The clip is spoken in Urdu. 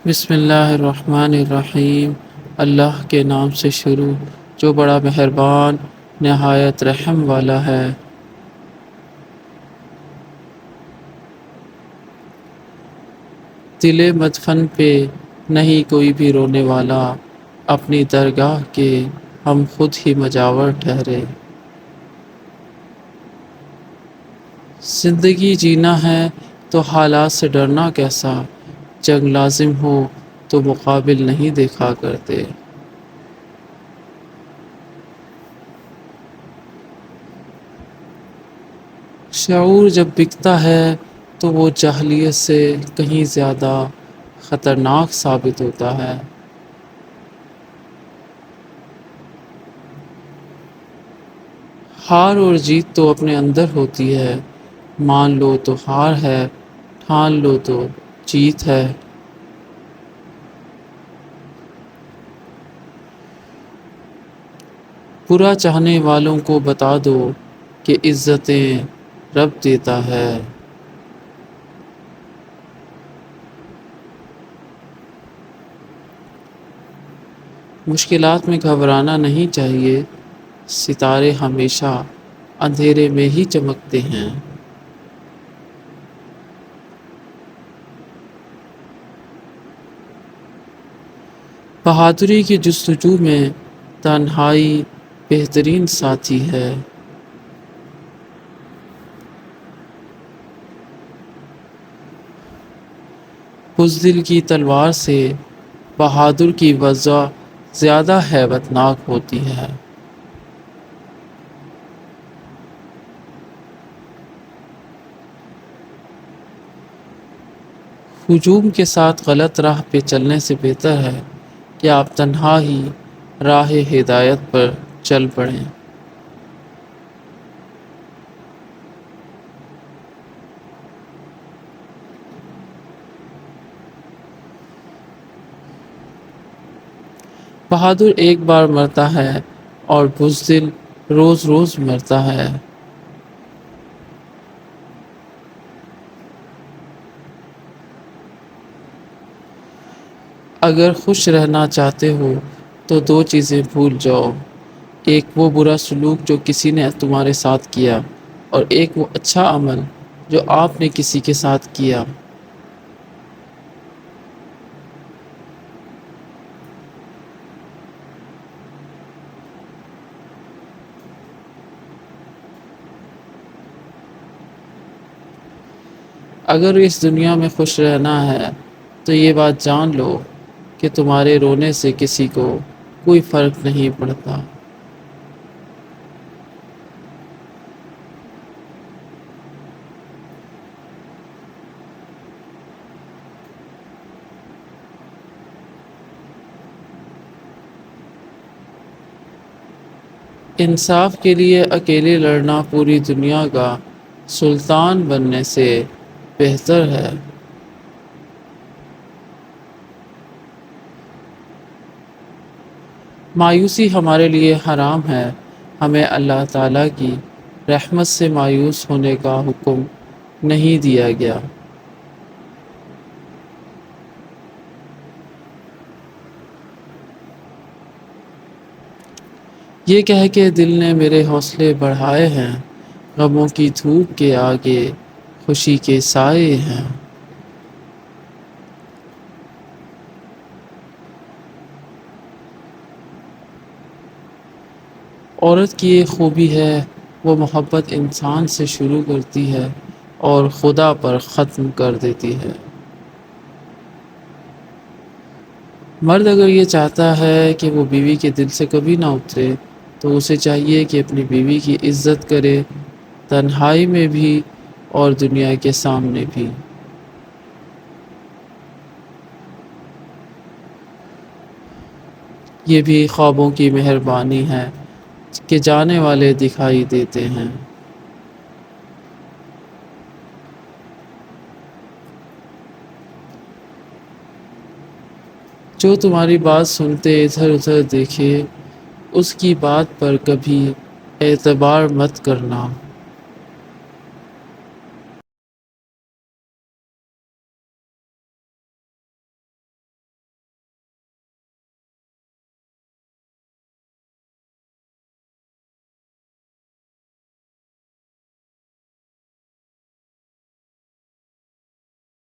بسم اللہ الرحمن الرحیم۔ اللہ کے نام سے شروع جو بڑا مہربان نہایت رحم والا ہے۔ دل مدفن پہ نہیں کوئی بھی رونے والا، اپنی درگاہ کے ہم خود ہی مجاور ٹھہرے۔ زندگی جینا ہے تو حالات سے ڈرنا کیسا، جنگ لازم ہو تو مقابل نہیں دیکھا کرتے۔ شعور جب بکتا ہے تو وہ جاہلیت سے کہیں زیادہ خطرناک ثابت ہوتا ہے۔ ہار اور جیت تو اپنے اندر ہوتی ہے، مان لو تو ہار ہے، ٹھان لو تو جیت ہے۔ برا چاہنے والوں کو بتا دو کہ عزتیں رب دیتا ہے۔ مشکلات میں گھبرانا نہیں چاہیے، ستارے ہمیشہ اندھیرے میں ہی چمکتے ہیں۔ بہادری کی جستجو میں تنہائی بہترین ساتھی ہے۔ بزدل کی تلوار سے بہادر کی وجہ زیادہ ہیبت ناک ہوتی ہے۔ ہجوم کے ساتھ غلط راہ پہ چلنے سے بہتر ہے کہ آپ تنہا ہی راہ ہدایت پر چل پڑیں۔ بہادر ایک بار مرتا ہے اور بزدل روز روز مرتا ہے۔ اگر خوش رہنا چاہتے ہو تو دو چیزیں بھول جاؤ، ایک وہ برا سلوک جو کسی نے تمہارے ساتھ کیا، اور ایک وہ اچھا عمل جو آپ نے کسی کے ساتھ کیا۔ اگر اس دنیا میں خوش رہنا ہے تو یہ بات جان لو کہ تمہارے رونے سے کسی کو کوئی فرق نہیں پڑتا۔ انصاف کے لیے اکیلے لڑنا پوری دنیا کا سلطان بننے سے بہتر ہے۔ مایوسی ہمارے لیے حرام ہے، ہمیں اللہ تعالیٰ کی رحمت سے مایوس ہونے کا حکم نہیں دیا گیا۔ یہ کہہ کے دل نے میرے حوصلے بڑھائے ہیں، غموں کی دھوپ کے آگے خوشی کے سائے ہیں۔ عورت کی ایک خوبی ہے، وہ محبت انسان سے شروع کرتی ہے اور خدا پر ختم کر دیتی ہے۔ مرد اگر یہ چاہتا ہے کہ وہ بیوی کے دل سے کبھی نہ اترے تو اسے چاہیے کہ اپنی بیوی کی عزت کرے، تنہائی میں بھی اور دنیا کے سامنے بھی۔ یہ بھی خوابوں کی مہربانی ہے کہ جانے والے دکھائی دیتے ہیں۔ جو تمہاری بات سنتے ادھر ادھر دیکھے، اس کی بات پر کبھی اعتبار مت کرنا۔